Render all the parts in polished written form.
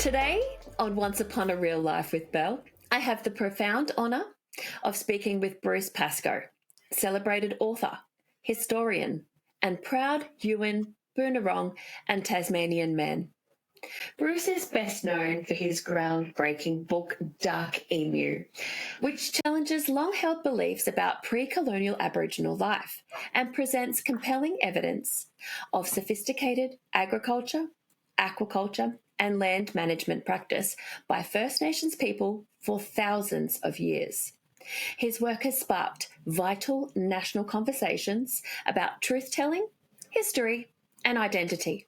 Today, on Once Upon a Real Life with Belle, I have the profound honour of speaking with Bruce Pascoe, celebrated author, historian, and proud Yuin, Boonwurrung, and Tasmanian man. Bruce is best known for his groundbreaking book Dark Emu, which challenges long-held beliefs about pre-colonial Aboriginal life and presents compelling evidence of sophisticated agriculture, aquaculture, and land management practice by First Nations people for thousands of years. His work has sparked vital national conversations about truth-telling, history, and identity,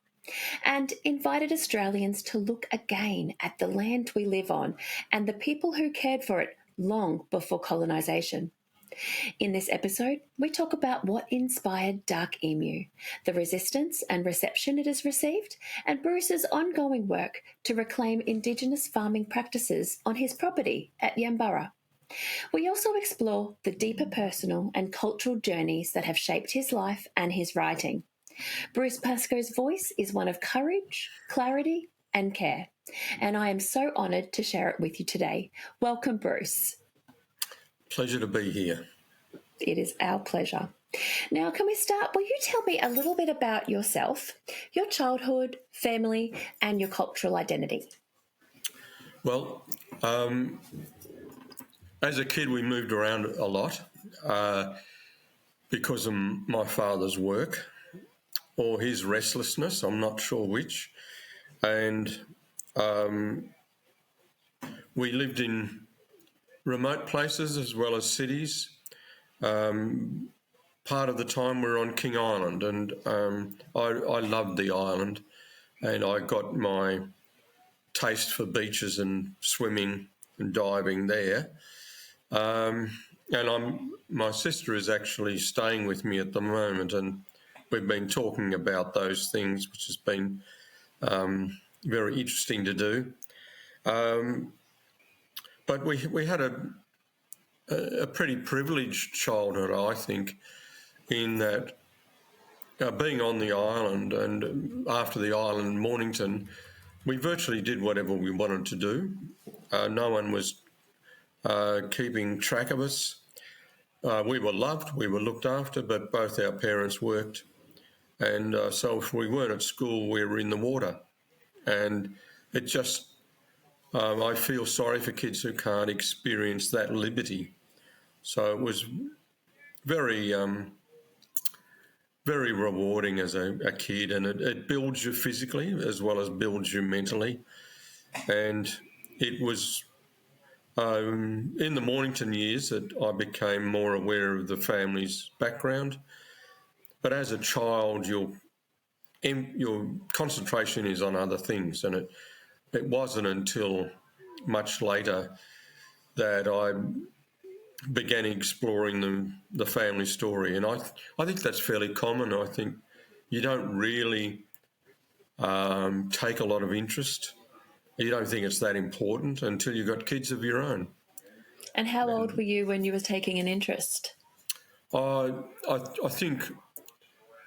and invited Australians to look again at the land we live on and the people who cared for it long before colonisation. In this episode, we talk about what inspired Dark Emu, the resistance and reception it has received, and Bruce's ongoing work to reclaim Indigenous farming practices on his property at Yambara. We also explore the deeper personal and cultural journeys that have shaped his life and his writing. Bruce Pascoe's voice is one of courage, clarity, and care, and I am so honoured to share it with you today. Welcome, Bruce. Pleasure to be here. It is our pleasure. Now, can we start? Will you tell me a little bit about yourself, your childhood, family, and your cultural identity? Well, as a kid, we moved around a lot because of my father's work or his restlessness, I'm not sure which. And we lived in remote places as well as cities. Part of the time we were on King Island, and I loved the island, and I got my taste for beaches and swimming and diving there. And my sister is actually staying with me at the moment, and we've been talking about those things, which has been very interesting to do. But we had a pretty privileged childhood, I think, in that being on the island and after the island, Mornington, we virtually did whatever we wanted to do. No one was keeping track of us. We were loved, we were looked after, but both our parents worked. And so if we weren't at school, we were in the water. And it just, I feel sorry for kids who can't experience that liberty. So it was very, very rewarding as a kid, and it builds you physically as well as builds you mentally. And it was in the Mornington years that I became more aware of the family's background. But as a child, your concentration is on other things, and it wasn't until much later that I began exploring the family story. And I think that's fairly common. I think you don't really take a lot of interest. You don't think it's that important until you've got kids of your own. And how old were you when you were taking an interest? I think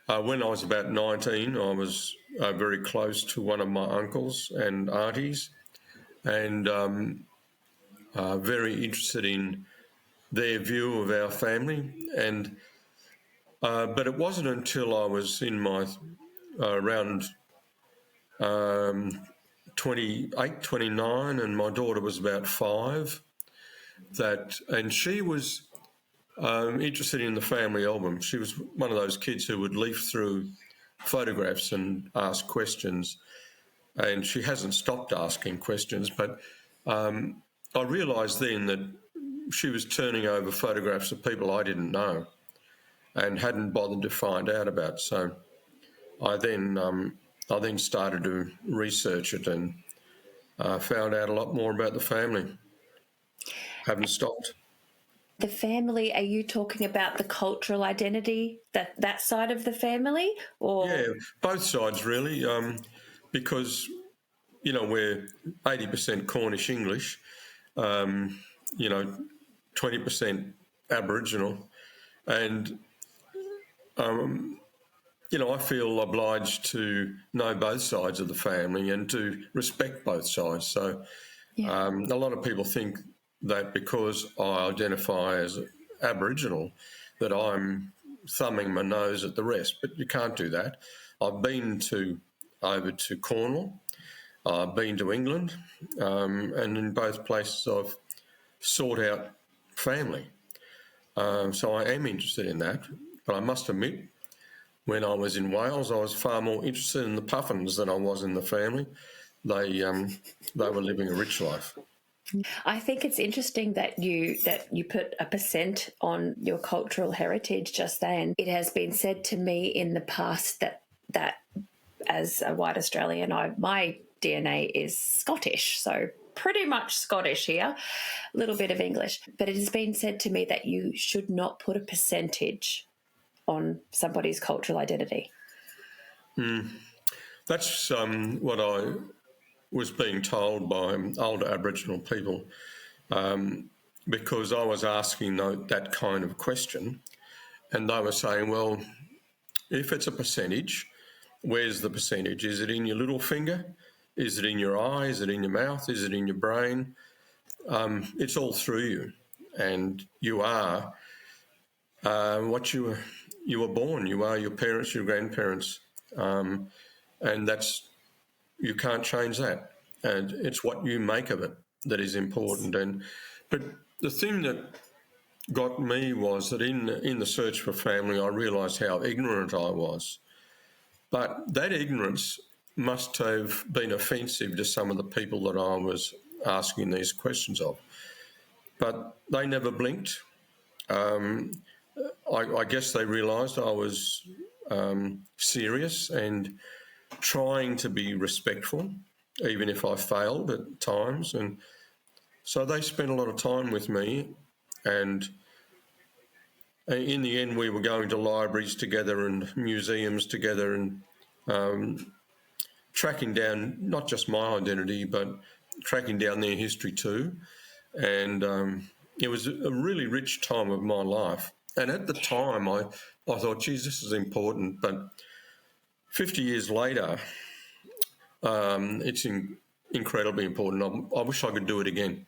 when I was about 19, I was very close to one of my uncles and aunties, and very interested in their view of our family. And but it wasn't until I was in my around 28, 29, and my daughter was about 5, and she was interested in the family album. She was one of those kids who would leaf through photographs and ask questions, and she hasn't stopped asking questions. But I realised then that she was turning over photographs of people I didn't know and hadn't bothered to find out about. So I then started to research it and found out a lot more about the family. Haven't stopped. The family, are you talking about the cultural identity, that side of the family? Or Yeah, both sides really, because, we're 80% Cornish English, 20% Aboriginal, and I feel obliged to know both sides of the family and to respect both sides. So a lot of people think that because I identify as Aboriginal that I'm thumbing my nose at the rest, but you can't do that. I've been over to Cornwall, I've been to England, and in both places I've sought out family. So I am interested in that, but I must admit, when I was in Wales, I was far more interested in the puffins than I was in the family. They were living a rich life. I think it's interesting that you put a percent on your cultural heritage just then. It has been said to me in the past that as a white Australian, my DNA is Scottish, so pretty much Scottish here, a little bit of English. But it has been said to me that you should not put a percentage on somebody's cultural identity. That's what I was being told by older Aboriginal people, because I was asking that kind of question, and they were saying, well, if it's a percentage, where's the percentage? Is it in your little finger? Is it in your eye? Is it in your mouth? Is it in your brain? It's all through you, and you are what you were born. You are your parents, your grandparents, and you can't change that. And it's what you make of it that is important. But the thing that got me was that in the search for family, I realised how ignorant I was. But that ignorance must have been offensive to some of the people that I was asking these questions of. But they never blinked. I guess they realised I was serious and trying to be respectful, even if I failed at times. And so they spent a lot of time with me, and in the end we were going to libraries together and museums together and tracking down not just my identity but tracking down their history too. And it was a really rich time of my life. And at the time I thought, geez, this is important. But 50 years later, it's incredibly important. I wish I could do it again.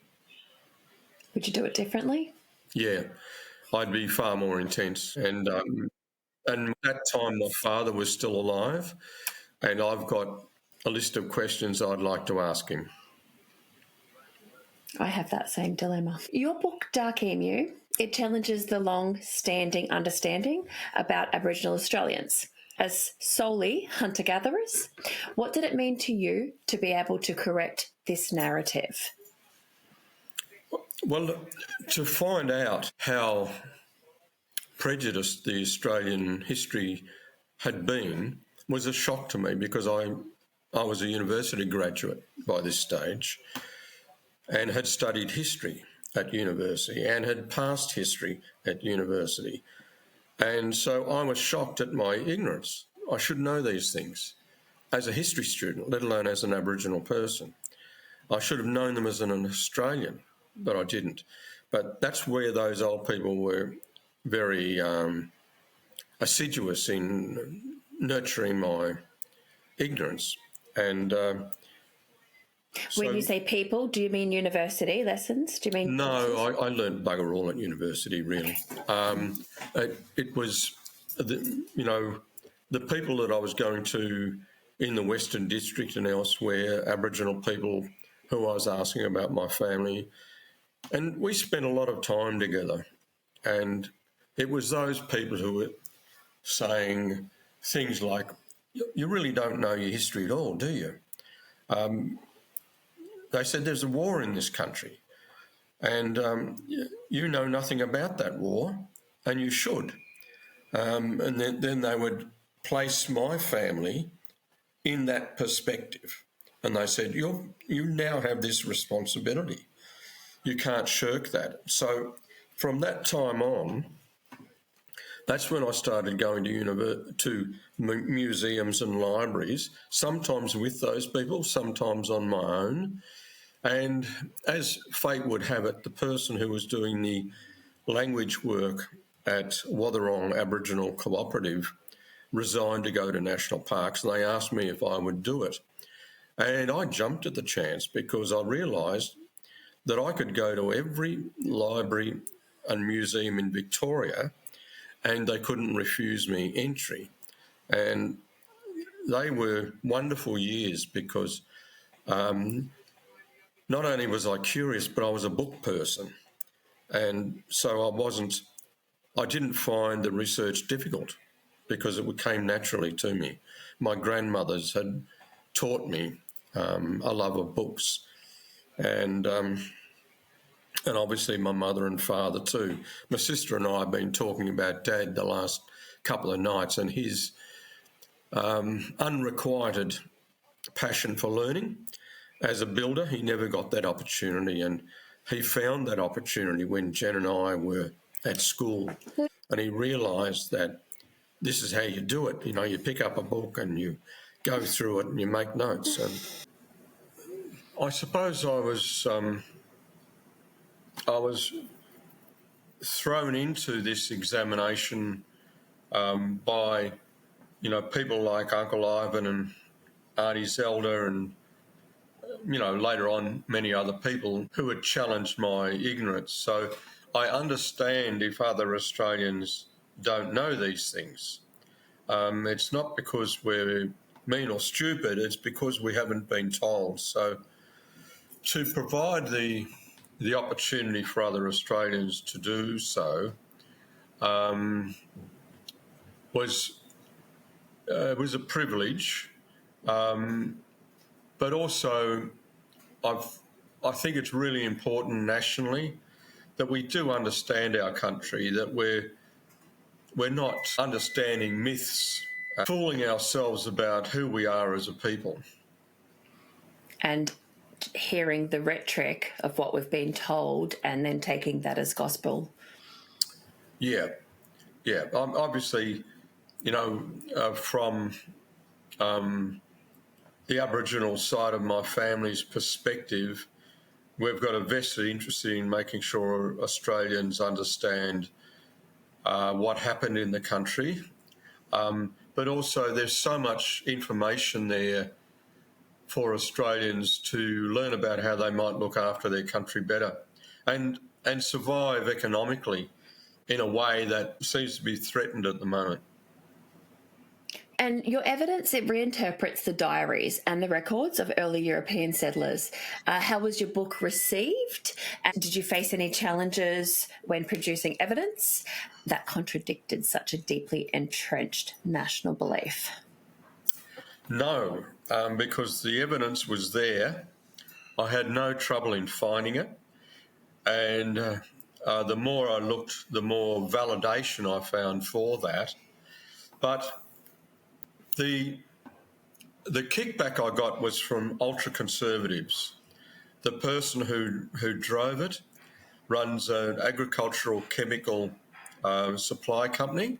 Would you do it differently? Yeah, I'd be far more intense. And at that time, my father was still alive, and I've got a list of questions I'd like to ask him. I have that same dilemma. Your book, Dark Emu, it challenges the long-standing understanding about Aboriginal Australians as solely hunter-gatherers. What did it mean to you to be able to correct this narrative? Well, to find out how prejudiced the Australian history had been was a shock to me, because I was a university graduate by this stage and had studied history at university and had passed history at university. And so I was shocked at my ignorance. I should know these things as a history student, let alone as an Aboriginal person. I should have known them as an Australian, but I didn't. But that's where those old people were very assiduous in nurturing my ignorance. And when you say people, do you mean university lessons? Do you mean... No, I learned bugger all at university, really. It was, the people that I was going to in the Western District and elsewhere, Aboriginal people who I was asking about my family, and we spent a lot of time together. And it was those people who were saying things like, you really don't know your history at all, do you? They said there's a war in this country, and you know nothing about that war, and you should. And then they would place my family in that perspective. And they said, you now have this responsibility. You can't shirk that. So from that time on, that's when I started going to museums and libraries, sometimes with those people, sometimes on my own. And as fate would have it, the person who was doing the language work at Watherong Aboriginal Cooperative resigned to go to national parks, and they asked me if I would do it. And I jumped at the chance because I realised that I could go to every library and museum in Victoria and they couldn't refuse me entry. And they were wonderful years because not only was I curious, but I was a book person. And so I didn't find the research difficult because it came naturally to me. My grandmothers had taught me a love of books, and obviously my mother and father too. My sister and I have been talking about Dad the last couple of nights and his unrequited passion for learning. As a builder, he never got that opportunity, and he found that opportunity when Jen and I were at school, and he realised that this is how you do it. You know, you pick up a book and you go through it and you make notes. And I suppose I was thrown into this examination by, people like Uncle Ivan and Auntie Zelda and, later on many other people who had challenged my ignorance. So I understand if other Australians don't know these things. It's not because we're mean or stupid, it's because we haven't been told. So to provide the opportunity for other Australians to do so was a privilege, but also I think it's really important nationally that we do understand our country, that we're not understanding myths, fooling ourselves about who we are as a people. And hearing the rhetoric of what we've been told and then taking that as gospel. Yeah. Obviously, from the Aboriginal side of my family's perspective, we've got a vested interest in making sure Australians understand what happened in the country. But also there's so much information there for Australians to learn about how they might look after their country better and survive economically in a way that seems to be threatened at the moment. And your evidence, it reinterprets the diaries and the records of early European settlers. How was your book received? And did you face any challenges when producing evidence that contradicted such a deeply entrenched national belief? No, because the evidence was there. I had no trouble in finding it. And the more I looked, the more validation I found for that. But the kickback I got was from ultra-conservatives. The person who drove it runs an agricultural chemical supply company.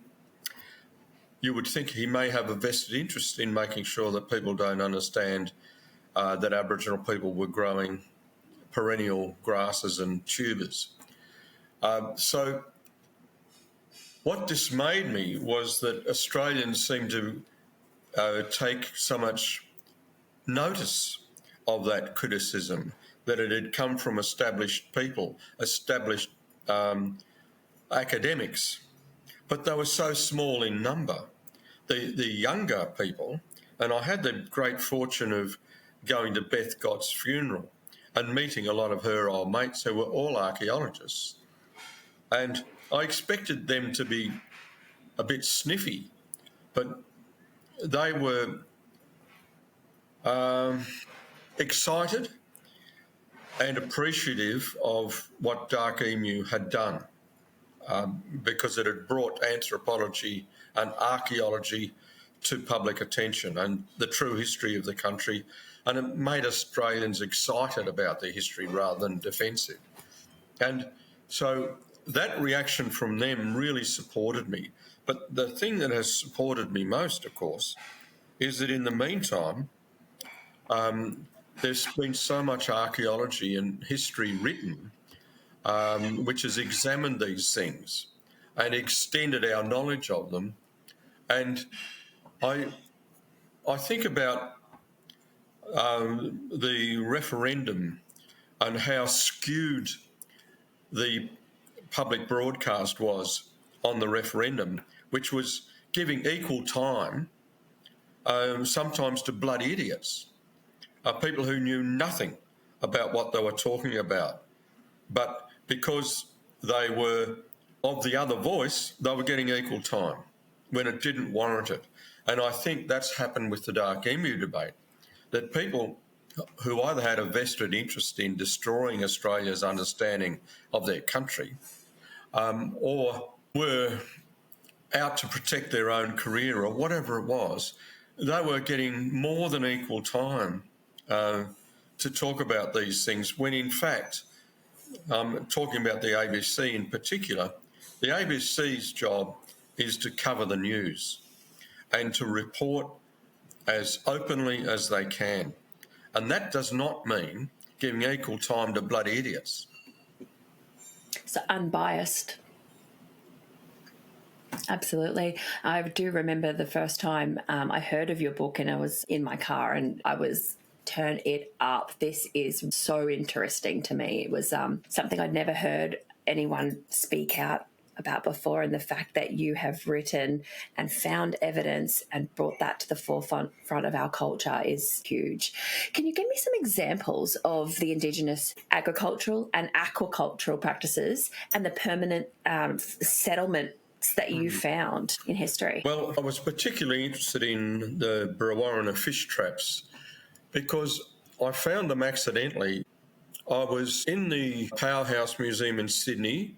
You would think he may have a vested interest in making sure that people don't understand that Aboriginal people were growing perennial grasses and tubers. So what dismayed me was that Australians seemed to take so much notice of that criticism, that it had come from established people, established academics, but they were so small in number. The younger people, and I had the great fortune of going to Beth Gott's funeral and meeting a lot of her old mates who were all archaeologists. And I expected them to be a bit sniffy, but they were excited and appreciative of what Dark Emu had done because it had brought anthropology and archaeology to public attention and the true history of the country, and it made Australians excited about their history rather than defensive. And so that reaction from them really supported me. But the thing that has supported me most, of course, is that in the meantime, there's been so much archaeology and history written which has examined these things and extended our knowledge of them. And I think about the referendum and how skewed the public broadcast was on the referendum, which was giving equal time sometimes to bloody idiots, people who knew nothing about what they were talking about. But because they were of the other voice, they were getting equal time when it didn't warrant it. And I think that's happened with the Dark Emu debate, that people who either had a vested interest in destroying Australia's understanding of their country or were out to protect their own career or whatever it was, they were getting more than equal time to talk about these things, when in fact, talking about the ABC in particular, the ABC's job is to cover the news and to report as openly as they can. And that does not mean giving equal time to bloody idiots. So unbiased. Absolutely. I do remember the first time I heard of your book, and I was in my car and I was turn it up. This is so interesting to me. It was something I'd never heard anyone speak out about before, and the fact that you have written and found evidence and brought that to the forefront of our culture is huge. Can you give me some examples of the Indigenous agricultural and aquacultural practices and the permanent settlements that you found in history? Well, I was particularly interested in the Brewarrina fish traps because I found them accidentally. I was in the Powerhouse Museum in Sydney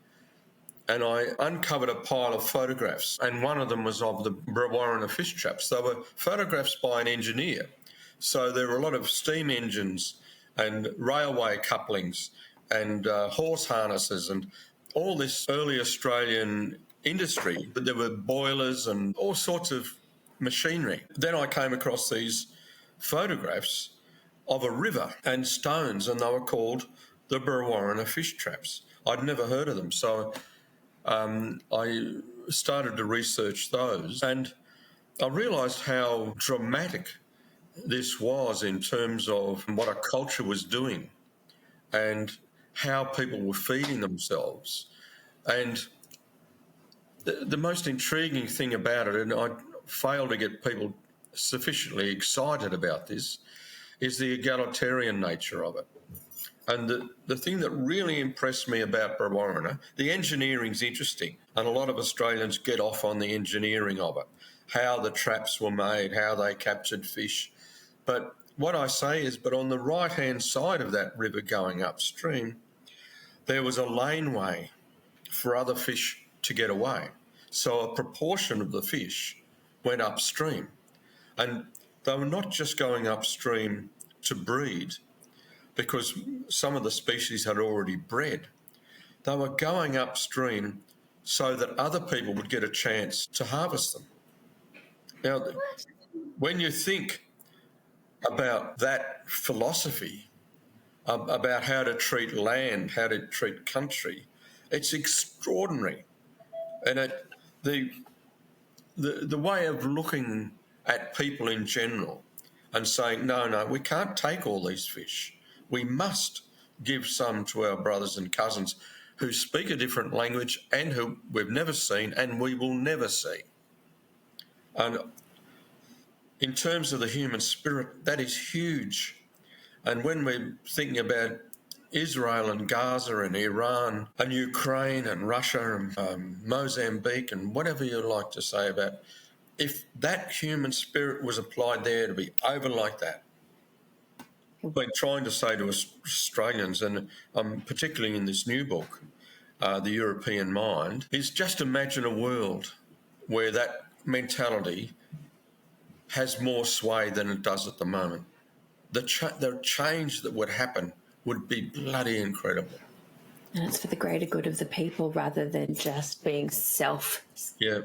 and I uncovered a pile of photographs, and one of them was of the Brewarrina fish traps. They were photographs by an engineer. So there were a lot of steam engines and railway couplings and horse harnesses and all this early Australian industry. But there were boilers and all sorts of machinery. Then I came across these photographs of a river and stones, and they were called the Brewarrina fish traps. I'd never heard of them, so I started to research those, and I realised how dramatic this was in terms of what a culture was doing and how people were feeding themselves. And the most intriguing thing about it, and I fail to get people sufficiently excited about this, is the egalitarian nature of it. And the thing that really impressed me about Brewarrina, the engineering's interesting, and a lot of Australians get off on the engineering of it, how the traps were made, how they captured fish. But what I say is, but on the right-hand side of that river going upstream, there was a laneway for other fish to get away. So a proportion of the fish went upstream. And they were not just going upstream to breed, because some of the species had already bred. They were going upstream so that other people would get a chance to harvest them. Now, when you think about that philosophy, about how to treat land, how to treat country, it's extraordinary. And the way of looking at people in general and saying, no, we can't take all these fish. We must give some to our brothers and cousins who speak a different language and who we've never seen and we will never see. And in terms of the human spirit, that is huge. And when we're thinking about Israel and Gaza and Iran and Ukraine and Russia and Mozambique and whatever you like to say about, if that human spirit was applied there to be over like that, I've been trying to say to Australians, and particularly in this new book, The European Mind, is just imagine a world where that mentality has more sway than it does at the moment. The change that would happen would be bloody incredible. And it's for the greater good of the people rather than just being Yeah.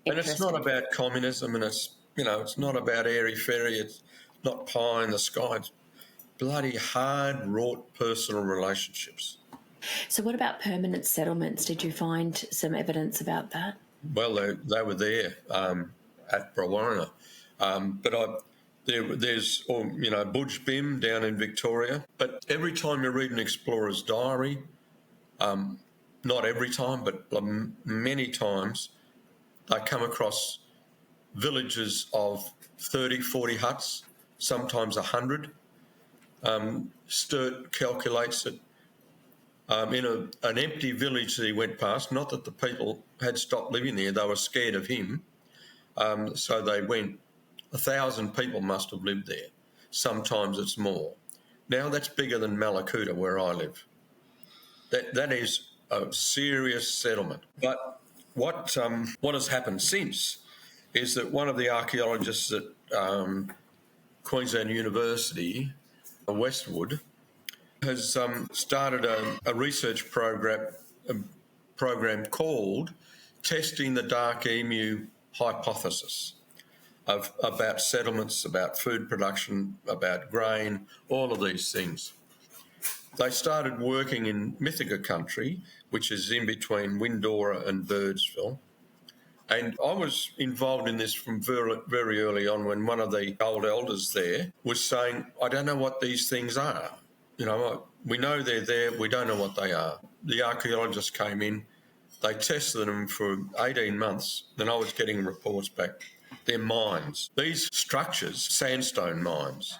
And it's not about communism, and it's not about airy-fairy, it's not pie in the sky. It's bloody hard-wrought personal relationships. So what about permanent settlements? Did you find some evidence about that? Well, they were there. at Brewarrina. There's Budge Bim down in Victoria. But every time you read an explorer's diary, not every time, but many times, they come across villages of 30, 40 huts, sometimes 100. Sturt calculates that in an empty village that he went past, not that the people had stopped living there, they were scared of him, so they went, 1,000 people must have lived there. Sometimes it's more. Now that's bigger than Malakuta, where I live. That is a serious settlement. But what has happened since is that one of the archaeologists at Queensland University, Westwood, has started a research program called Testing the Dark Emu Hypothesis about settlements, about food production, about grain, all of these things. They started working in Mythica country, which is in between Windora and Birdsville. And I was involved in this from very early on, when one of the old elders there was saying, I don't know what these things are. We know they're there, we don't know what they are. The archaeologists came in, they tested them for 18 months, then I was getting reports back. They're mines. These structures, sandstone mines.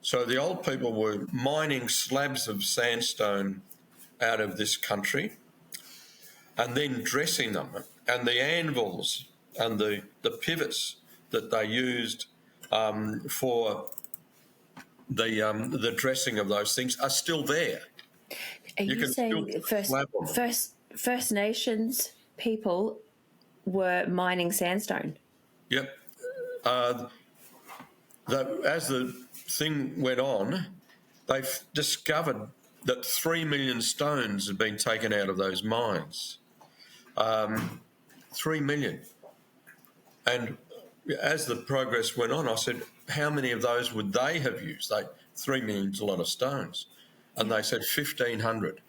So the old people were mining slabs of sandstone out of this country and then dressing them. And the anvils and the pivots that they used for the dressing of those things are still there. Are you saying First Nations people were mining sandstone? Yep. As the thing went on, they've discovered that 3 million stones had been taken out of those mines. 3 million. And as the progress went on, I said, how many of those would they have used? 3 million's a lot of stones. And they said 1,500.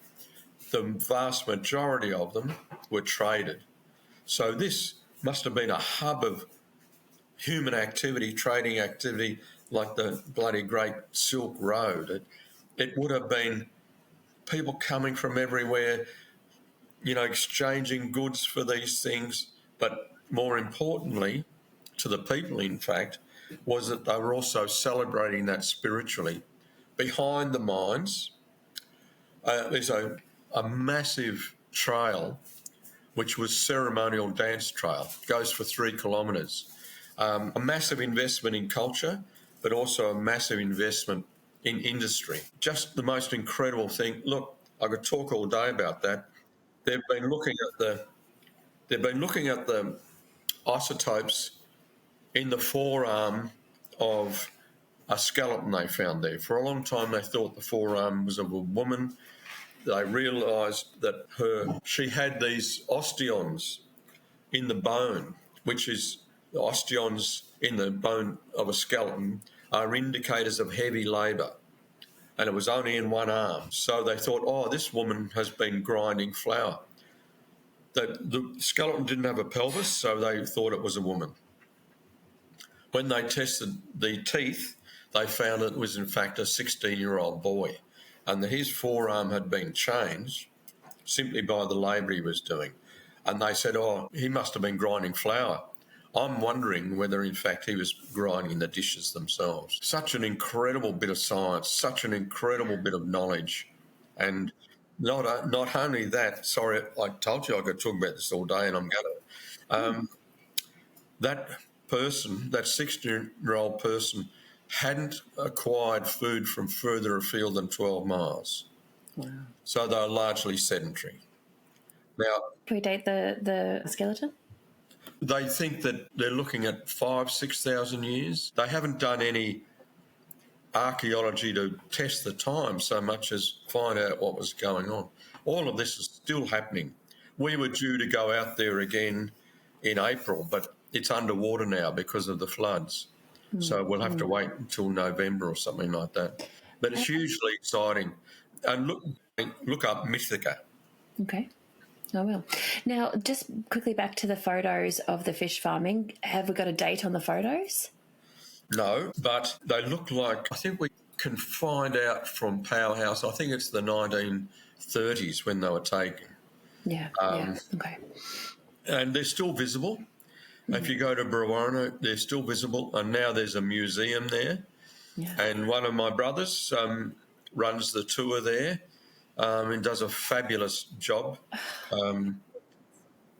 The vast majority of them were traded. So this must have been a hub of human activity, trading activity, like the bloody Great Silk Road. It would have been people coming from everywhere, exchanging goods for these things. But more importantly, to the people, in fact, was that they were also celebrating that spiritually. Behind the mines, there's a massive trail, which was ceremonial dance trail. It goes for 3 kilometres. A massive investment in culture, but also a massive investment in industry. Just the most incredible thing. Look, I could talk all day about that. They've been looking at the isotopes in the forearm of a skeleton they found there. For a long time, they thought the forearm was of a woman. They realised that she had these osteons in the bone, which is the osteons in the bone of a skeleton are indicators of heavy labour. And it was only in one arm. So they thought, this woman has been grinding flour. The skeleton didn't have a pelvis, so they thought it was a woman. When they tested the teeth, they found it was in fact a 16-year-old boy, and that his forearm had been changed simply by the labour he was doing. And they said, he must have been grinding flour. I'm wondering whether in fact he was grinding the dishes themselves. Such an incredible bit of science, such an incredible bit of knowledge. And not only that, sorry, I told you I could talk about this all day, and I'm going to. That person, that 16-year-old person, hadn't acquired food from further afield than 12 miles. Wow. So they were largely sedentary. Now, predate the skeleton? They think that they're looking at 5,000, 6,000 years. They haven't done any archaeology to test the time so much as find out what was going on. All of this is still happening. We were due to go out there again in April, but it's underwater now because of the floods. So we'll have to wait until November or something like that. But it's hugely exciting. And look up Mythica. Okay. Oh, well. Now, just quickly back to the photos of the fish farming. Have we got a date on the photos? No, but they look like, I think we can find out from Powerhouse, I think it's the 1930s when they were taken. Yeah, okay. And they're still visible. If you go to Brewarrina, they're still visible. And now there's a museum there. Yeah. And one of my brothers runs the tour there and does a fabulous job.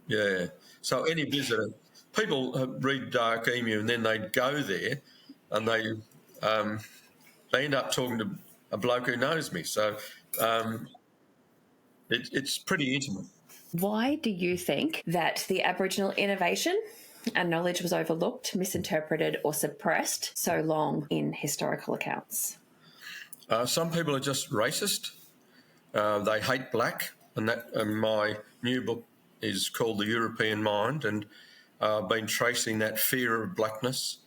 Yeah. So any visitor, people read Dark Emu and then they'd go there and they end up talking to a bloke who knows me. So it's pretty intimate. Why do you think that the Aboriginal innovation and knowledge was overlooked, misinterpreted, or suppressed so long in historical accounts? Some people are just racist. They hate black, and my new book is called The European Mind, and I've been tracing that fear of blackness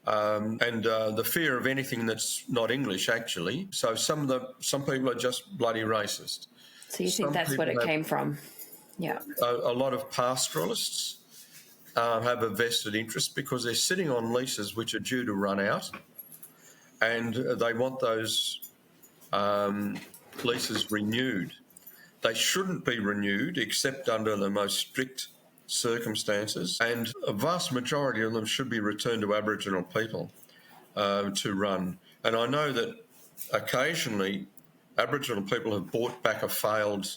and the fear of anything that's not English, actually. So some people are just bloody racist. So you think that's what it came from? Yeah. A lot of pastoralists have a vested interest because they're sitting on leases which are due to run out, and they want those leases renewed. They shouldn't be renewed except under the most strict circumstances, and a vast majority of them should be returned to Aboriginal people to run. And I know that occasionally Aboriginal people have bought back a failed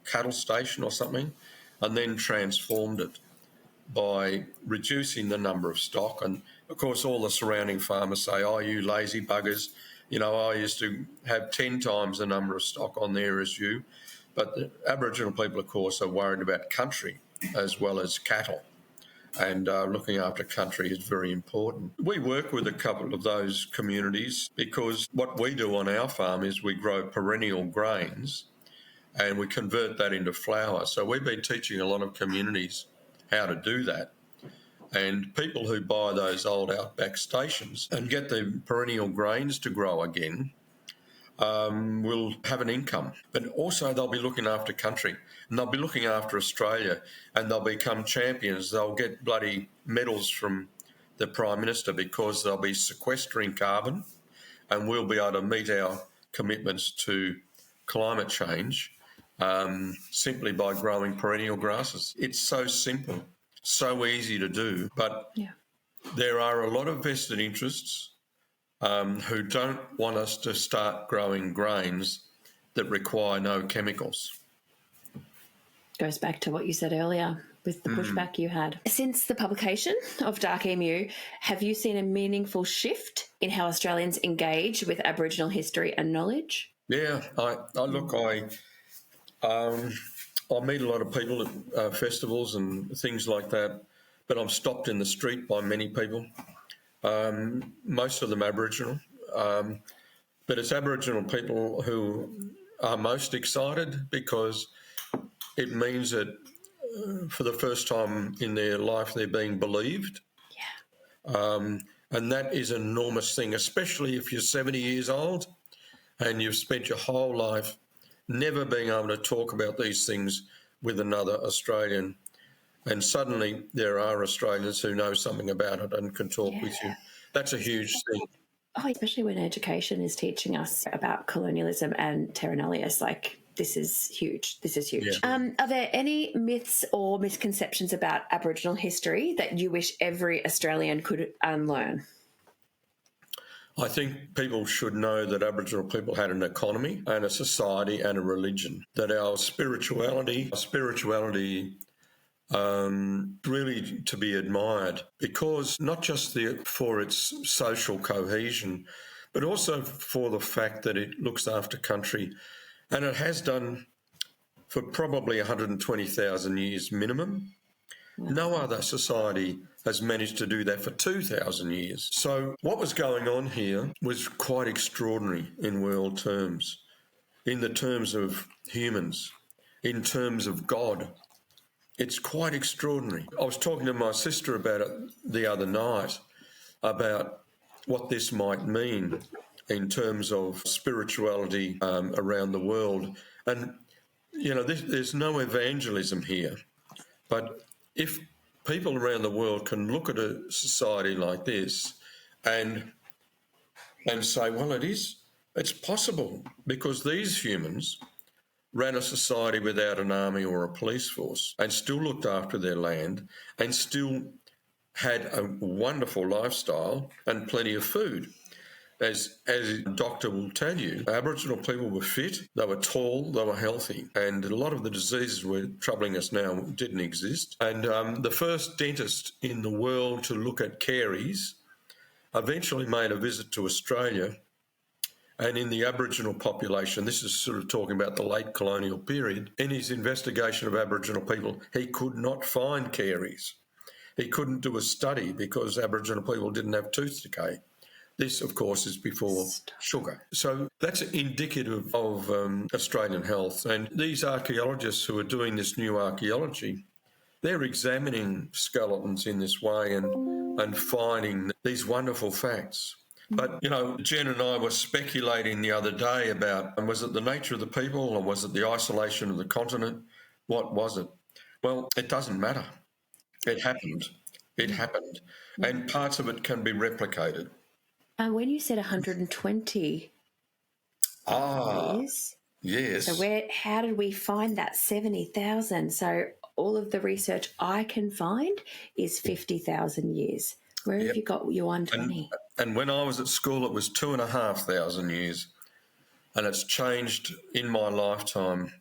cattle station or something and then transformed it by reducing the number of stock. And, of course, all the surrounding farmers say, oh, you lazy buggers, you know, I used to have 10 times the number of stock on there as you. But the Aboriginal people, of course, are worried about country as well as cattle. And looking after country is very important. We work with a couple of those communities because what we do on our farm is we grow perennial grains and we convert that into flour. So we've been teaching a lot of communities how to do that. And people who buy those old outback stations and get the perennial grains to grow again will have an income. But also they'll be looking after country and they'll be looking after Australia and they'll become champions. They'll get bloody medals from the Prime Minister because they'll be sequestering carbon and we'll be able to meet our commitments to climate change simply by growing perennial grasses. It's so simple, so easy to do, but there are a lot of vested interests who don't want us to start growing grains that require no chemicals. Goes back to what you said earlier with the pushback you had. Since the publication of Dark Emu, have you seen a meaningful shift in how Australians engage with Aboriginal history and knowledge? Yeah, I meet a lot of people at festivals and things like that, but I'm stopped in the street by many people. Most of them Aboriginal, but it's Aboriginal people who are most excited because it means that for the first time in their life they're being believed. And that is an enormous thing, especially if you're 70 years old and you've spent your whole life never being able to talk about these things with another Australian. And suddenly there are Australians who know something about it and can talk with you. That's a huge thing. Oh, especially when education is teaching us about colonialism and terra nullius, like this is huge. This is huge. Yeah. Are there any myths or misconceptions about Aboriginal history that you wish every Australian could unlearn? I think people should know that Aboriginal people had an economy and a society and a religion, that our spirituality really to be admired because not just for its social cohesion, but also for the fact that it looks after country. And it has done for probably 120,000 years minimum. No other society has managed to do that for 2,000 years. So what was going on here was quite extraordinary in world terms, in the terms of humans, in terms of God. It's quite extraordinary. I was talking to my sister about it the other night, about what this might mean in terms of spirituality around the world. And there's no evangelism here. But if people around the world can look at a society like this and say, well, it's possible, because these humans ran a society without an army or a police force and still looked after their land and still had a wonderful lifestyle and plenty of food. As a doctor will tell you, Aboriginal people were fit, they were tall, they were healthy, and a lot of the diseases we're troubling us now didn't exist. And the first dentist in the world to look at caries eventually made a visit to Australia, and in the Aboriginal population, this is sort of talking about the late colonial period, in his investigation of Aboriginal people, he could not find caries. He couldn't do a study because Aboriginal people didn't have tooth decay. This, of course, is before sugar. So that's indicative of Australian health. And these archaeologists who are doing this new archaeology, they're examining skeletons in this way and finding these wonderful facts. But, Jen and I were speculating the other day about, was it the nature of the people or was it the isolation of the continent? What was it? Well, it doesn't matter. It happened. It happened. And parts of it can be replicated. And when you said 120 years, yes. So how did we find that 70,000? So all of the research I can find is 50,000 years. Where have you got your 120? And when I was at school, it was 2,500 years. And it's changed in my lifetime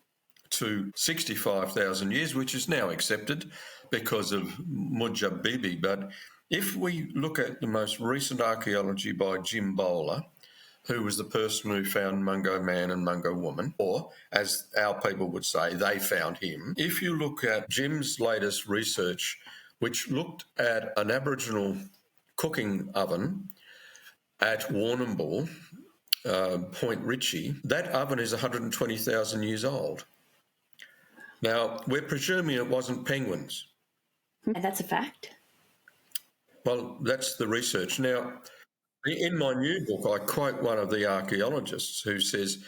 to 65,000 years, which is now accepted because of Mudjabibi. But if we look at the most recent archaeology by Jim Bowler, who was the person who found Mungo Man and Mungo Woman, or as our people would say, they found him. If you look at Jim's latest research, which looked at an Aboriginal cooking oven at Warrnambool, Point Ritchie, that oven is 120,000 years old. Now, we're presuming it wasn't penguins. And that's a fact. Well, that's the research. Now, in my new book, I quote one of the archaeologists who says,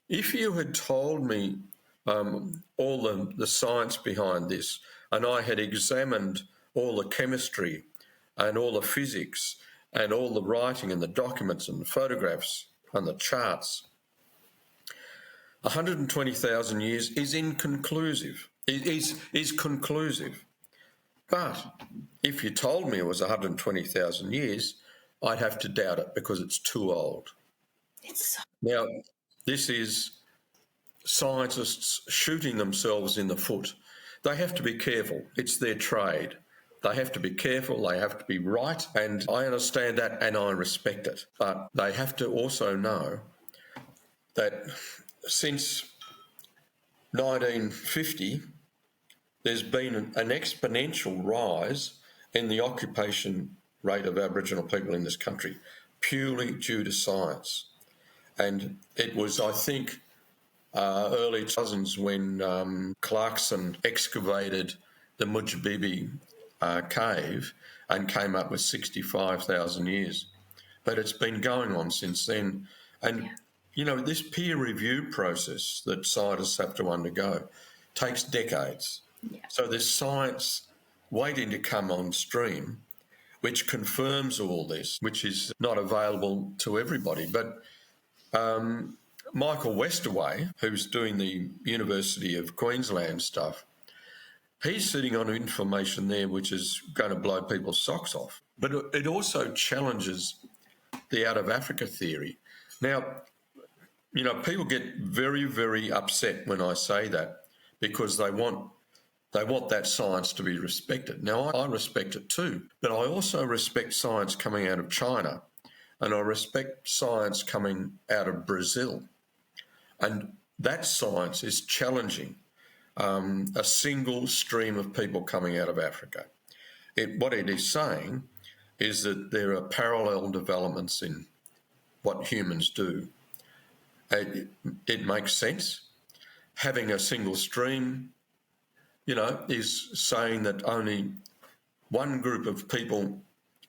if you had told me all the science behind this, and I had examined all the chemistry and all the physics and all the writing and the documents and the photographs and the charts, 120,000 years is inconclusive. It is conclusive. But if you told me it was 120,000 years, I'd have to doubt it because it's too old. Now, this is scientists shooting themselves in the foot. They have to be careful. It's their trade. They have to be careful. They have to be right. And I understand that and I respect it. But they have to also know that since 1950, there's been an exponential rise in the occupation rate of Aboriginal people in this country, purely due to science. And it was, I think, early 2000s when Clarkson excavated the Mudjabibi cave and came up with 65,000 years. But it's been going on since then. And, this peer review process that scientists have to undergo takes decades. Yeah. So there's science waiting to come on stream, which confirms all this, which is not available to everybody. But Michael Westaway, who's doing the University of Queensland stuff, he's sitting on information there which is going to blow people's socks off. But it also challenges the out of Africa theory. Now, people get very, very upset when I say that because they want that science to be respected. Now, I respect it too, but I also respect science coming out of China, and I respect science coming out of Brazil. And that science is challenging a single stream of people coming out of Africa. What it is saying is that there are parallel developments in what humans do. It makes sense. Having a single stream, is saying that only one group of people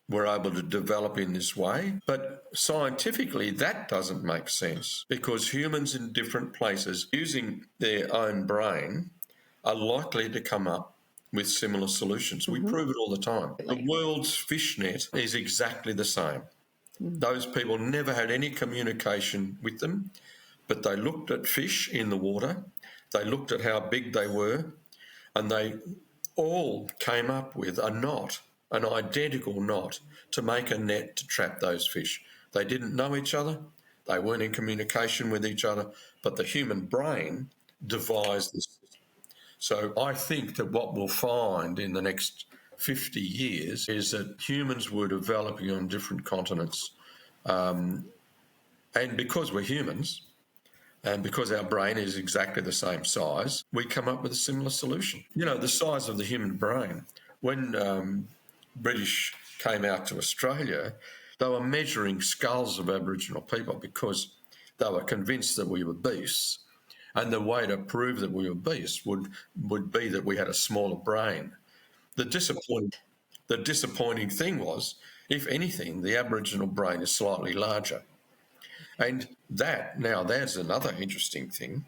were able to develop in this way. But scientifically, that doesn't make sense because humans in different places using their own brain are likely to come up with similar solutions. We prove it all the time. The world's fish net is exactly the same. Those people never had any communication with them, but they looked at fish in the water, they looked at how big they were, and they all came up with a knot, an identical knot, to make a net to trap those fish. They didn't know each other, they weren't in communication with each other, but the human brain devised this. So I think that what we'll find in the next 50 years is that humans were developing on different continents. And because we're humans, and because our brain is exactly the same size, we come up with a similar solution. You know, the size of the human brain. When British came out to Australia, they were measuring skulls of Aboriginal people because they were convinced that we were beasts. And the way to prove that we were beasts would be that we had a smaller brain. The disappointing thing was, if anything, the Aboriginal brain is slightly larger. And there's another interesting thing.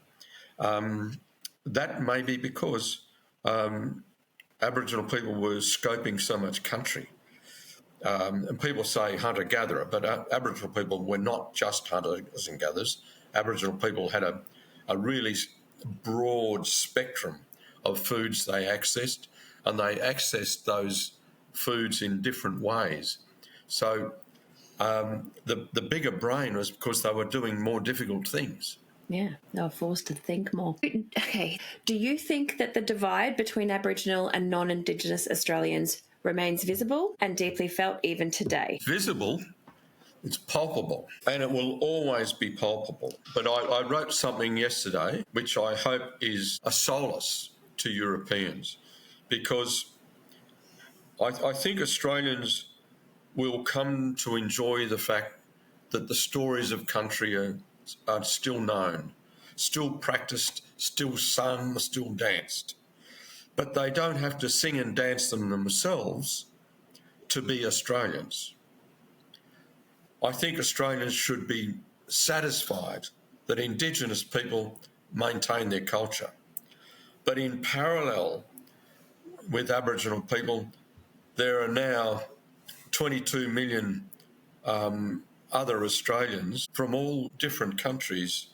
That may be because Aboriginal people were scoping so much country. And people say hunter-gatherer, but Aboriginal people were not just hunters and gatherers. Aboriginal people had a really broad spectrum of foods they accessed, and they accessed those foods in different ways. So the bigger brain was because they were doing more difficult things. Yeah, they were forced to think more. Okay, do you think that the divide between Aboriginal and non-Indigenous Australians remains visible and deeply felt even today? Visible? It's palpable, and it will always be palpable. But I wrote something yesterday which I hope is a solace to Europeans, because I think Australians will come to enjoy the fact that the stories of country are still known, still practiced, still sung, still danced. But they don't have to sing and dance them themselves to be Australians. I think Australians should be satisfied that Indigenous people maintain their culture. But in parallel with Aboriginal people, there are now 22 million other Australians from all different countries,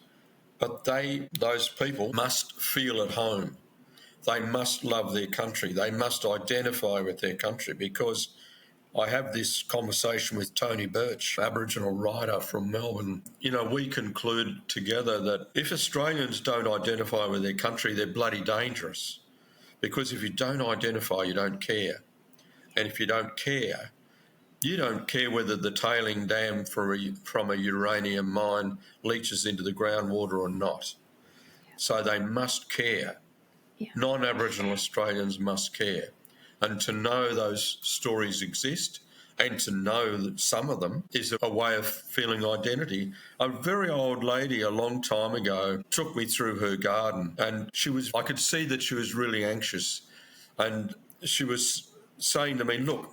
but those people must feel at home. They must love their country. They must identify with their country, because I have this conversation with Tony Birch, Aboriginal writer from Melbourne. You know, we conclude together that if Australians don't identify with their country, they're bloody dangerous. Because if you don't identify, you don't care. And if you don't care, you don't care whether the tailing dam from a uranium mine leaches into the groundwater or not. So they must care. Yeah. Non-Aboriginal Australians must care. And to know those stories exist, and to know that some of them is a way of feeling identity. A very old lady a long time ago took me through her garden, and I could see that she was really anxious. And she was saying to me, look,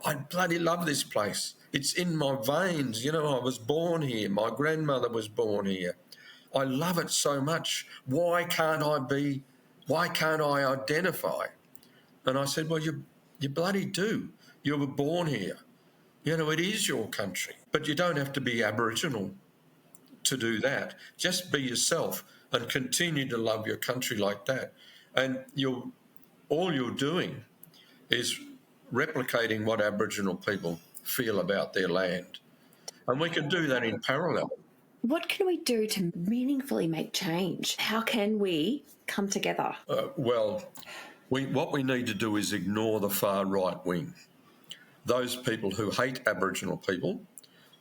I bloody love this place. It's in my veins. You know, I was born here. My grandmother was born here. I love it so much. Why can't I identify? And I said, well, you bloody do. You were born here. You know, it is your country. But you don't have to be Aboriginal to do that. Just be yourself and continue to love your country like that. And all you're doing is replicating what Aboriginal people feel about their land. And we can do that in parallel. What can we do to meaningfully make change? How can we come together? What we need to do is ignore the far right wing. Those people who hate Aboriginal people,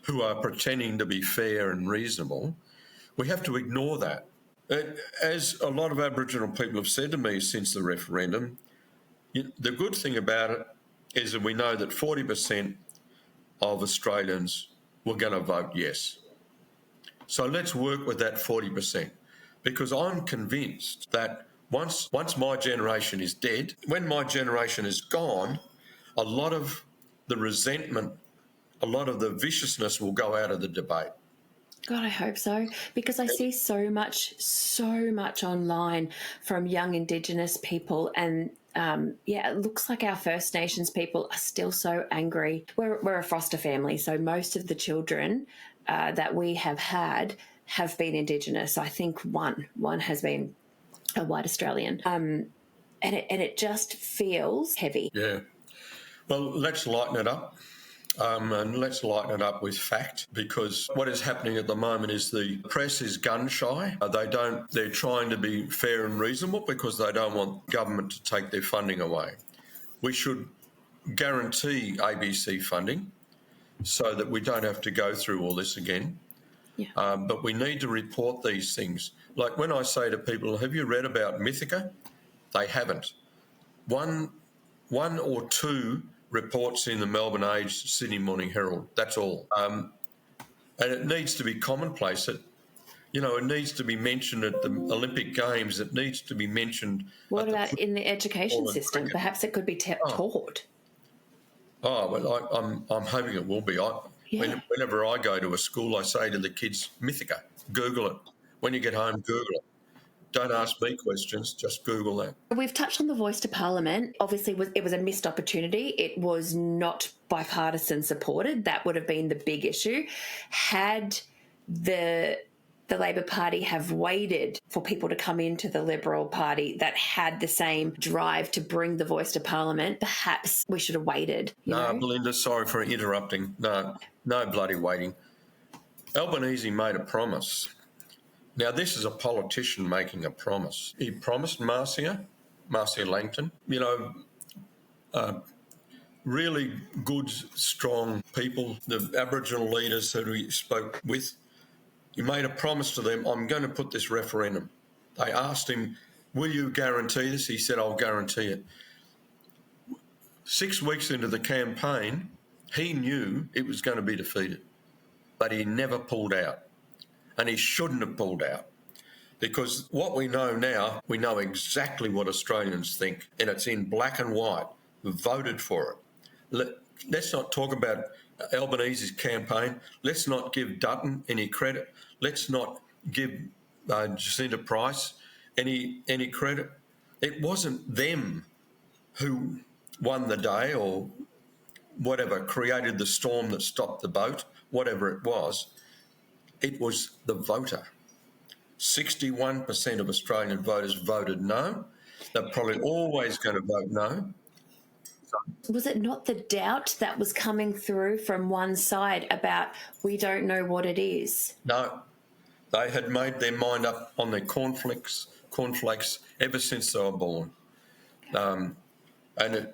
who are pretending to be fair and reasonable, we have to ignore that. As a lot of Aboriginal people have said to me since the referendum, the good thing about it is that we know that 40% of Australians were going to vote yes. So let's work with that 40%, because I'm convinced that once my generation is dead, when my generation is gone, a lot of the resentment, a lot of the viciousness will go out of the debate. God, I hope so, because I see so much online from young Indigenous people, and it looks like our First Nations people are still so angry. We're a foster family, so most of the children that we have had have been Indigenous. I think one has been a white Australian, and it just feels heavy. Yeah. Well, let's lighten it up. And let's lighten it up with fact, because what is happening at the moment is the press is gun shy. They're trying to be fair and reasonable because they don't want government to take their funding away. We should guarantee ABC funding so that we don't have to go through all this again. Yeah. But we need to report these things. Like when I say to people, have you read about Mythica? They haven't. One or two reports in the Melbourne Age, Sydney Morning Herald. That's all. And it needs to be commonplace. It needs to be mentioned at the Olympic Games. It needs to be mentioned. What about in the education system? Cricket. Perhaps it could be taught. Oh, well, I'm hoping it will be. Whenever I go to a school, I say to the kids, Mythica, Google it. When you get home, Google it. Don't ask me questions, just Google that. We've touched on the voice to Parliament. Obviously, it was a missed opportunity. It was not bipartisan supported. That would have been the big issue. Had the Labor Party have waited for people to come into the Liberal Party that had the same drive to bring the voice to Parliament, perhaps we should have waited. No, Belinda, sorry for interrupting. No bloody waiting. Albanese made a promise. Now, this is a politician making a promise. He promised Marcia Langton, really good, strong people, the Aboriginal leaders that he spoke with. He made a promise to them, I'm going to put this referendum. They asked him, will you guarantee this? He said, I'll guarantee it. 6 weeks into the campaign, he knew it was going to be defeated, but he never pulled out. And he shouldn't have pulled out, because what we know now, we know exactly what Australians think, and it's in black and white. We voted for it. Let's not talk about Albanese's campaign. Let's not give Dutton any credit. Let's not give Jacinta Price any credit. It wasn't them who won the day or whatever, created the storm that stopped the boat, whatever it was. It was the voter. 61% of Australian voters voted no. They're probably always going to vote no. Was it not the doubt that was coming through from one side about we don't know what it is? No. They had made their mind up on their cornflakes ever since they were born.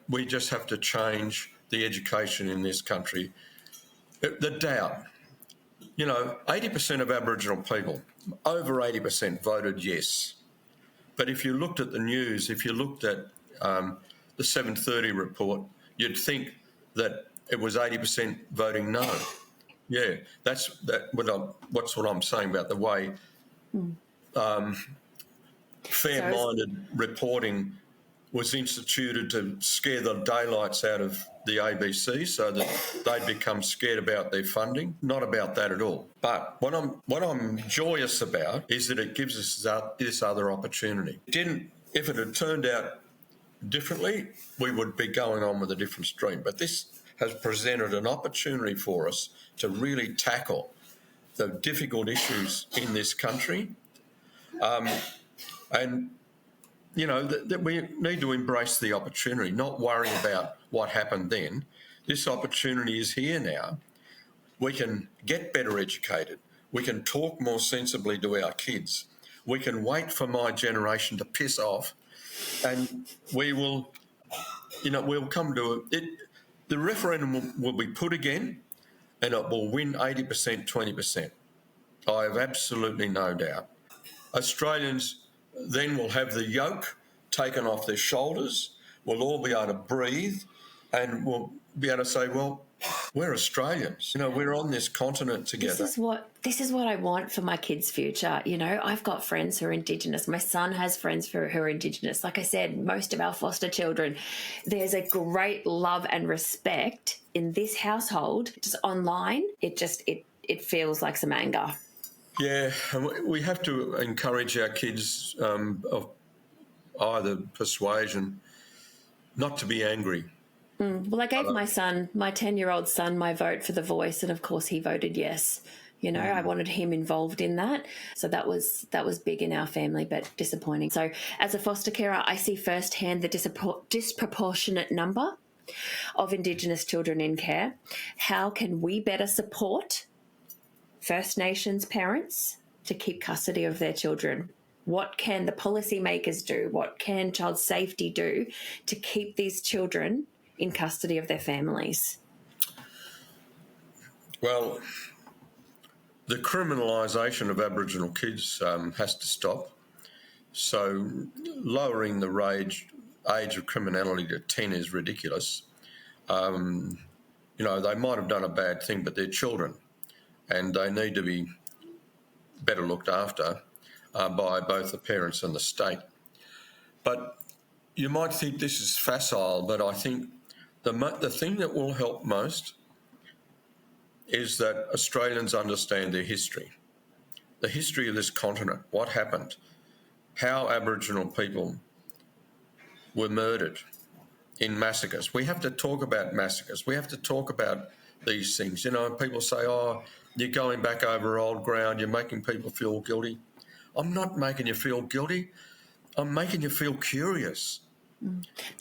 We just have to change the education in this country. The doubt. 80% of Aboriginal people, over 80%, voted yes. But if you looked at the news, if you looked at the 7:30 report, you'd think that it was 80% voting no. Yeah, that's what I'm saying about the way fair-minded reporting was instituted to scare the daylights out of the ABC so that they'd become scared about their funding. Not about that at all. But what I'm joyous about is that it gives us this other opportunity. If it had turned out differently, we would be going on with a different stream. But this has presented an opportunity for us to really tackle the difficult issues in this country. That we need to embrace the opportunity, not worry about what happened then. This opportunity is here now. We can get better educated. We can talk more sensibly to our kids. We can wait for my generation to piss off, and we'll come to it. The referendum will be put again, and it will win 80%, 20%. I have absolutely no doubt. Australians then will have the yoke taken off their shoulders. We'll all be able to breathe, and we'll be able to say, well, we're Australians. We're on this continent together. This is what I want for my kids' future. I've got friends who are Indigenous. My son has friends who are Indigenous. Like I said, most of our foster children, there's a great love and respect in this household. Just online, it feels like some anger. Yeah, and we have to encourage our kids of either persuasion not to be angry. Well, I gave my 10-year-old son, my vote for The Voice, and of course he voted yes. I wanted him involved in that. So that was big in our family, but disappointing. So as a foster carer, I see firsthand the disproportionate number of Indigenous children in care. How can we better support First Nations parents to keep custody of their children? What can the policymakers do? What can child safety do to keep these children in custody of their families? Well, the criminalisation of Aboriginal kids has to stop. So lowering the age of criminality to 10 is ridiculous. They might have done a bad thing, but they're children and they need to be better looked after by both the parents and the state. But you might think this is facile, but I think the thing that will help most is that Australians understand their history, the history of this continent, what happened, how Aboriginal people were murdered in massacres. We have to talk about massacres. We have to talk about these things. People say, oh, you're going back over old ground, you're making people feel guilty. I'm not making you feel guilty. I'm making you feel curious.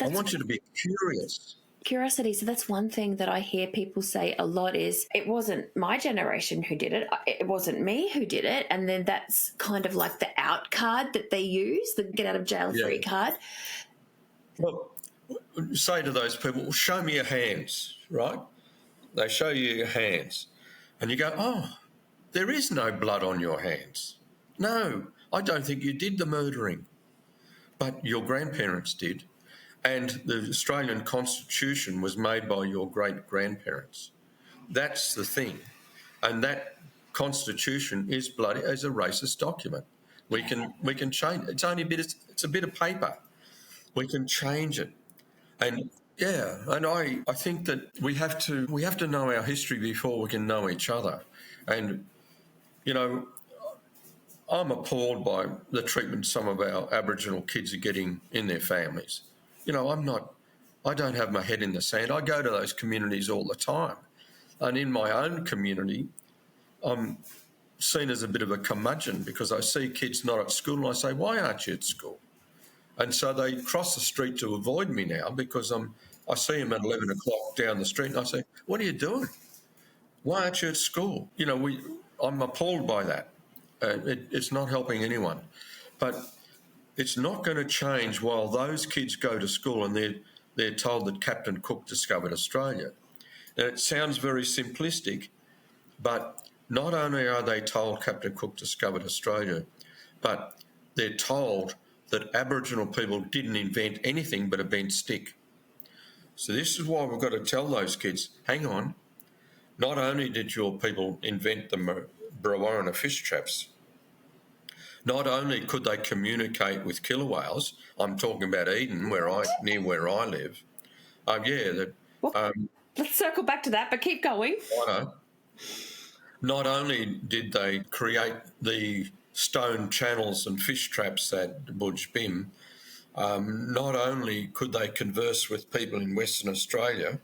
I want you to be curious. Curiosity. So that's one thing that I hear people say a lot is, it wasn't my generation who did it. It wasn't me who did it. And then that's kind of like the out card that they use, the get out of jail free card. Well, say to those people, well, show me your hands, right? They show you your hands and you go, oh, there is no blood on your hands. No, I don't think you did the murdering, but your grandparents did. And the Australian Constitution was made by your great-grandparents. That's the thing. And that Constitution is a racist document. We can change it. It's a bit of paper. We can change it. And I think that we have to know our history before we can know each other. And I'm appalled by the treatment some of our Aboriginal kids are getting in their families. I don't have my head in the sand. I go to those communities all the time. And in my own community, I'm seen as a bit of a curmudgeon because I see kids not at school and I say, why aren't you at school? And so they cross the street to avoid me now because I see them at 11 o'clock down the street and I say, what are you doing? Why aren't you at school? I'm appalled by that. It's not helping anyone. But it's not going to change while those kids go to school and they're told that Captain Cook discovered Australia. And it sounds very simplistic, but not only are they told Captain Cook discovered Australia, but they're told that Aboriginal people didn't invent anything but a bent stick. So this is why we've got to tell those kids, hang on, not only did your people invent the Brewarrina fish traps, not only could they communicate with killer whales, I'm talking about Eden, near where I live. Let's circle back to that, but keep going. Not only did they create the stone channels and fish traps at Budj Bim, not only could they converse with people in Western Australia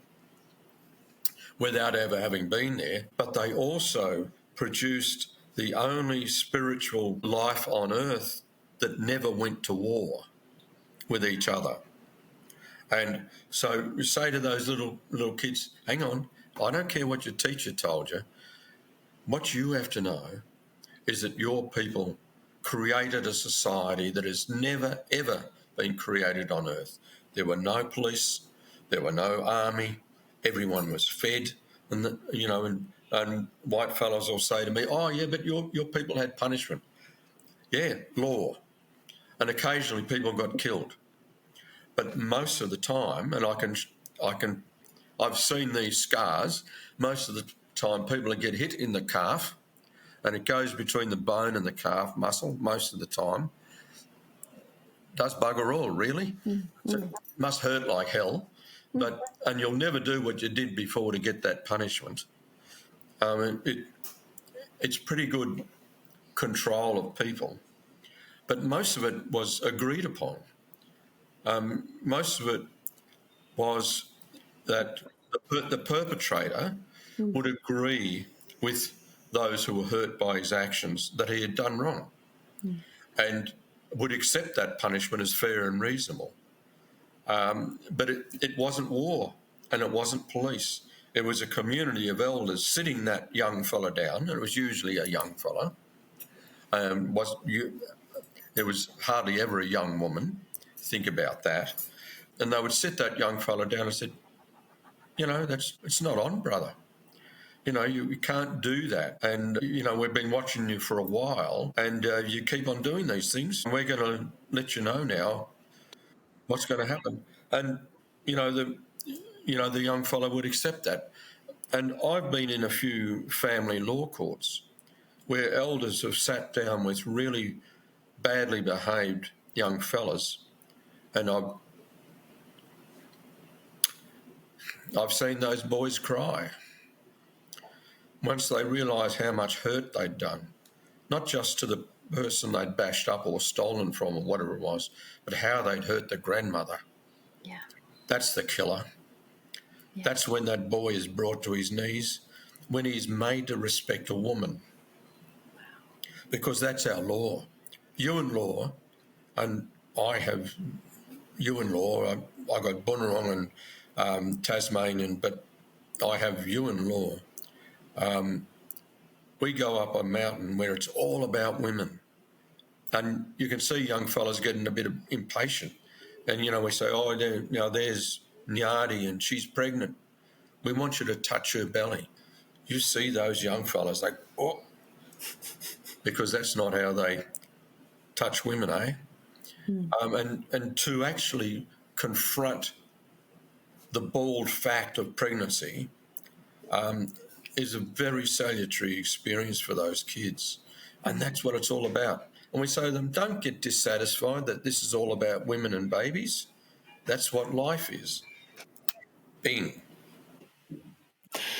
without ever having been there, but they also produced the only spiritual life on earth that never went to war with each other. And so you say to those little kids, hang on, I don't care what your teacher told you. What you have to know is that your people created a society that has never, ever been created on earth. There were no police, there were no army, everyone was fed, and white fellows will say to me, oh, yeah, but your people had punishment. Yeah, law. And occasionally people got killed. But most of the time, and I can I've seen these scars. Most of the time people get hit in the calf and it goes between the bone and the calf muscle most of the time. Does bugger all, really. So it must hurt like hell. And you'll never do what you did before to get that punishment. It's pretty good control of people. But most of it was agreed upon. Most of it was that the perpetrator would agree with those who were hurt by his actions that he had done wrong and would accept that punishment as fair and reasonable. But it wasn't war and it wasn't police. It was a community of elders sitting that young fella down, and it was usually a young fella. There was hardly ever a young woman. Think about that. And they would sit that young fella down and said, it's not on, brother. You can't do that. And, we've been watching you for a while and you keep on doing these things. And we're going to let you know now what's going to happen. And, the young fellow would accept that. And I've been in a few family law courts where elders have sat down with really badly behaved young fellas, and I've seen those boys cry once they realise how much hurt they'd done, not just to the person they'd bashed up or stolen from or whatever it was, but how they'd hurt the grandmother. Yeah. That's the killer. Yeah. That's when that boy is brought to his knees, when he's made to respect a woman. Wow. Because that's our law. Yuin law, and I have Yuin law. I got Bunurong and Tasmanian, but I have Yuin law. We go up a mountain where it's all about women, and you can see young fellas getting a bit impatient. And we say, there's Nyadi and she's pregnant. We want you to touch her belly. You see those young fellas, because that's not how they touch women, eh? And to actually confront the bald fact of pregnancy is a very salutary experience for those kids. And that's what it's all about. And we say to them, don't get dissatisfied that this is all about women and babies. That's what life is. Bing.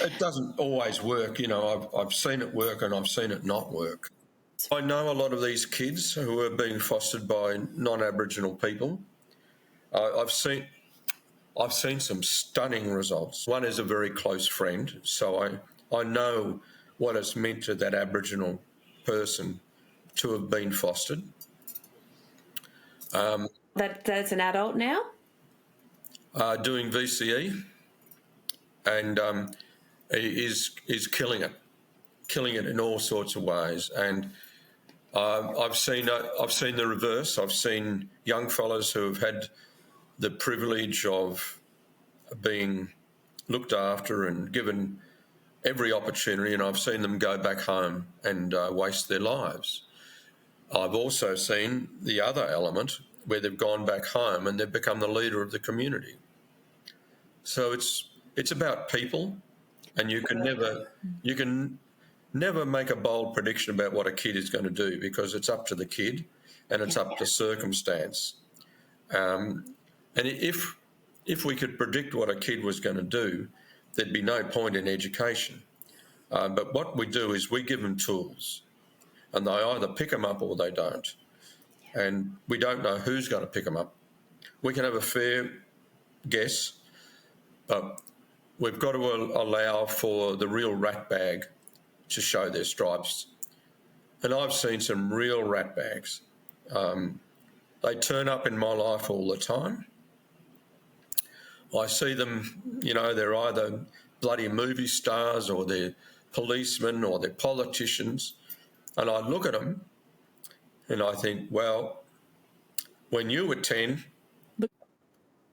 It doesn't always work. I've seen it work and I've seen it not work. I know a lot of these kids who are being fostered by non-Aboriginal people. I've seen some stunning results. One is a very close friend, so I know what it's meant to that Aboriginal person to have been fostered. That's an adult now? Doing VCE, and is killing it in all sorts of ways. And I've seen the reverse. I've seen young fellows who have had the privilege of being looked after and given every opportunity, and I've seen them go back home and waste their lives. I've also seen the other element where they've gone back home and they've become the leader of the community. So it's about people, and you can never make a bold prediction about what a kid is going to do, because it's up to the kid and it's up to circumstance. And if we could predict what a kid was going to do, there'd be no point in education. But what we do is we give them tools, and they either pick them up or they don't. And we don't know who's going to pick them up. We can have a fair guess, but we've got to allow for the real rat bag to show their stripes. And I've seen some real rat bags. They turn up in my life all the time. I see them, they're either bloody movie stars or they're policemen or they're politicians. And I look at them and I think, well, when you were 10,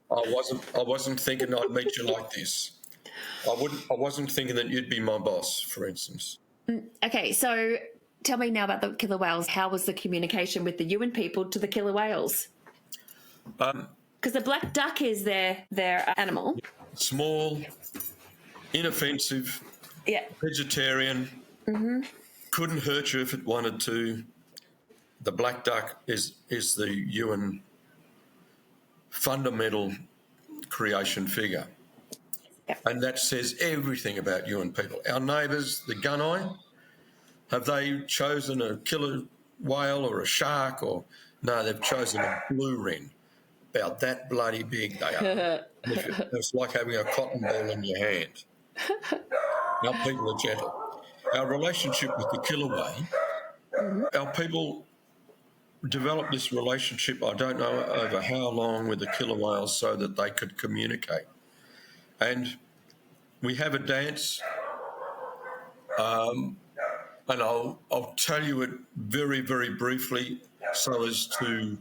I wasn't thinking I'd meet you like this. I wasn't thinking that you'd be my boss, for instance. Okay, so tell me now about the killer whales. How was the communication with the Yuin people to the killer whales? Because the black duck is their animal. small, inoffensive, Yeah. vegetarian, couldn't hurt you if it wanted to. The black duck is the Yuin fundamental creation figure. Yeah. And that says everything about Yuin people. Our neighbours, the Gunai, have they chosen a killer whale or a shark? Or no, they've chosen a blue ring. About that bloody big they are. It's like having a cotton ball in your hand. Our people are gentle. Our relationship with the killer whale, our people developed this relationship, I don't know over how long, with the killer whales so that they could communicate. And we have a dance, and I'll tell you it very, very briefly so as to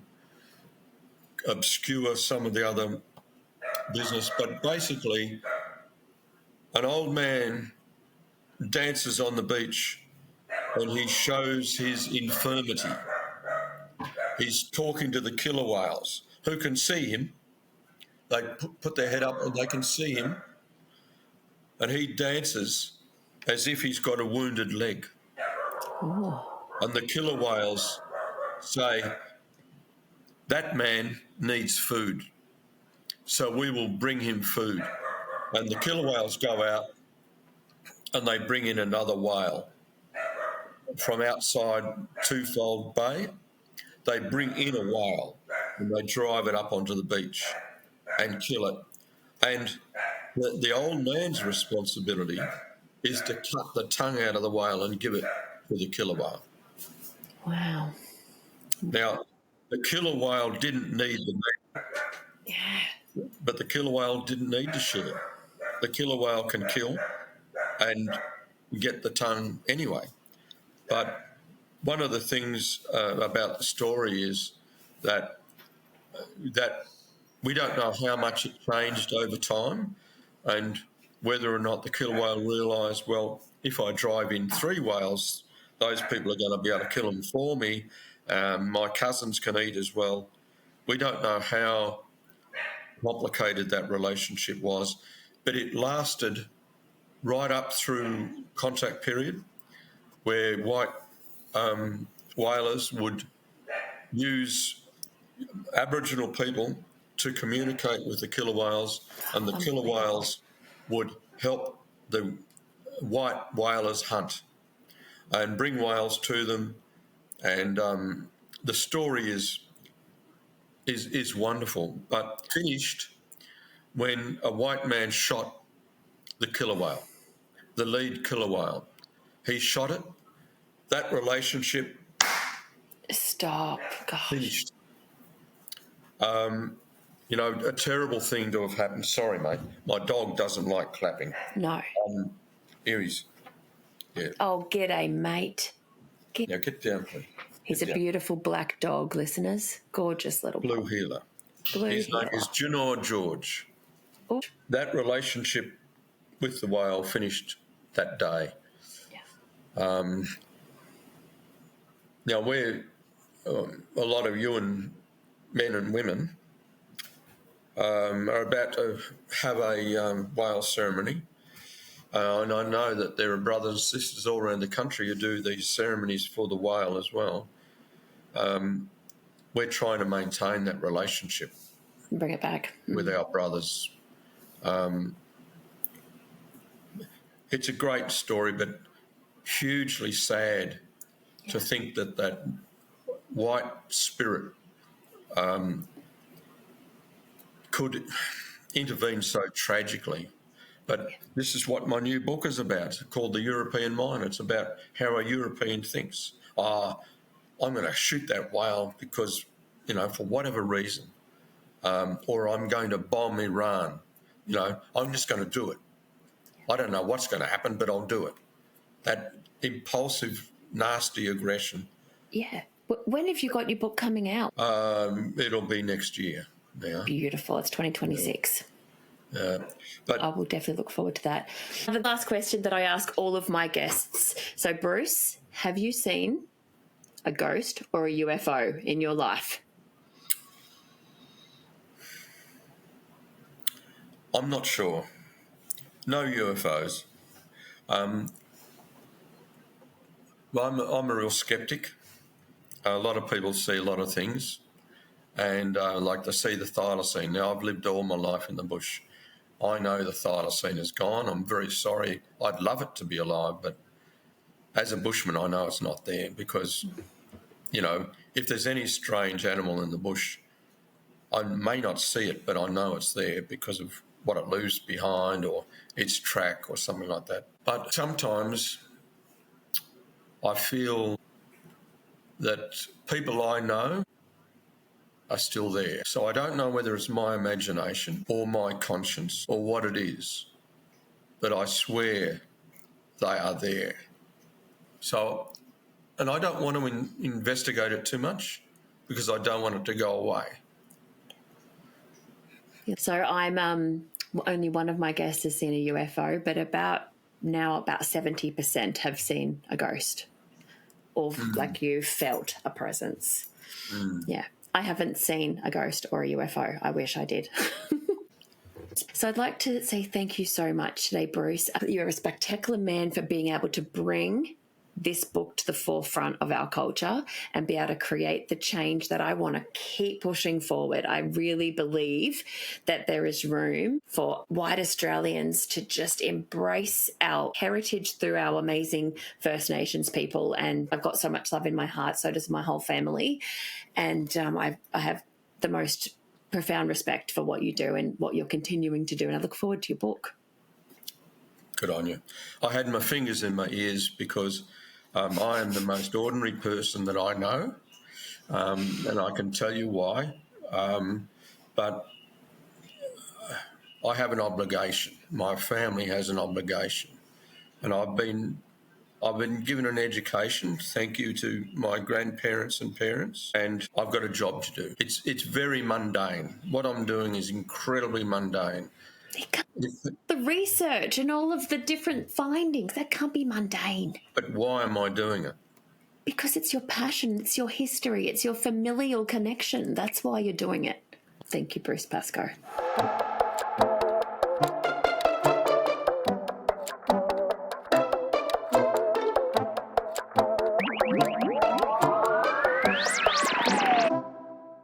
obscure some of the other business. But basically, an old man dances on the beach and he shows his infirmity. He's talking to the killer whales who can see him. They put their head up and they can see him. And he dances as if he's got a wounded leg. Oh. And the killer whales say, that man needs food, so we will bring him food. And the killer whales go out and they bring in another whale from outside Twofold Bay. They bring in a whale and they drive it up onto the beach and kill it. And the old man's responsibility is to cut the tongue out of the whale and give it to the killer whale. Wow. Now, the killer whale didn't need the meat, Yeah. but the killer whale didn't need to share. The killer whale can kill and get the tongue anyway. But one of the things about the story is that we don't know how much it changed over time and whether or not the killer whale realised, well, if I drive in 3 whales, those people are going to be able to kill them for me. My cousins can eat as well. We don't know how complicated that relationship was, but it lasted right up through contact period, where white whalers would use Aboriginal people to communicate with the killer whales, and the killer whales would help the white whalers hunt and bring whales to them. And the story is wonderful, but finished when a white man shot the killer whale, the lead killer whale. He shot it. That relationship Stop. Gosh. finished. You know, a terrible thing to have happened. Sorry, mate. My dog doesn't like clapping. No. Here he's. Yeah. Oh, g'day, mate. Now get down, please. He's a beautiful black dog, listeners. Gorgeous little Blue heeler. blue His heeler. name is Junor George. Oh. That relationship with the whale finished that day. Yeah. Now, we're a lot of Yuin men and women are about to have a whale ceremony. And I know that there are brothers and sisters all around the country who do these ceremonies for the whale as well. We're trying to maintain that relationship. Bring it back. With our brothers. It's a great story, but hugely sad to think that that white spirit could intervene so tragically. But this is what my new book is about, called The European Mind. It's about how a European thinks. I'm going to shoot that whale because, you know, for whatever reason, or I'm going to bomb Iran. You know, I'm just going to do it. I don't know what's going to happen, but I'll do it. That impulsive, nasty aggression. Yeah. When have you got your book coming out? It'll be next year now. Beautiful. It's 2026. But I will definitely look forward to that. The last question that I ask all of my guests. So, Bruce, have you seen a ghost or a UFO in your life? I'm not sure. No UFOs. I'm a real skeptic. A lot of people see a lot of things, and like they see the thylacine. Now, I've lived all my life in the bush. I know the thylacine is gone. I'm very sorry. I'd love it to be alive, but as a bushman, I know it's not there because, if there's any strange animal in the bush, I may not see it, but I know it's there because of what it leaves behind or its track or something like that. But sometimes I feel that people I know are still there. So I don't know whether it's my imagination or my conscience or what it is, but I swear they are there. So, and I don't want to investigate it too much because I don't want it to go away. So I'm only one of my guests has seen a UFO, but about 70% have seen a ghost or like you felt a presence. Yeah. I haven't seen a ghost or a UFO. I wish I did. So I'd like to say thank you so much today, Bruce. You're a spectacular man for being able to bring this book to the forefront of our culture and be able to create the change that I want to keep pushing forward. I really believe that there is room for white Australians to just embrace our heritage through our amazing First Nations people. And I've got so much love in my heart, so does my whole family. And I have the most profound respect for what you do and what you're continuing to do. And I look forward to your book. Good on you. I had my fingers in my ears because I am the most ordinary person that I know, and I can tell you why. But I have an obligation. My family has an obligation, and I've been given an education. Thank you to my grandparents and parents, and I've got a job to do. It's very mundane. What I'm doing is incredibly mundane. The research and all of the different findings, that can't be mundane. But why am I doing it? Because it's your passion, it's your history, it's your familial connection. That's why you're doing it. Thank you, Bruce Pascoe.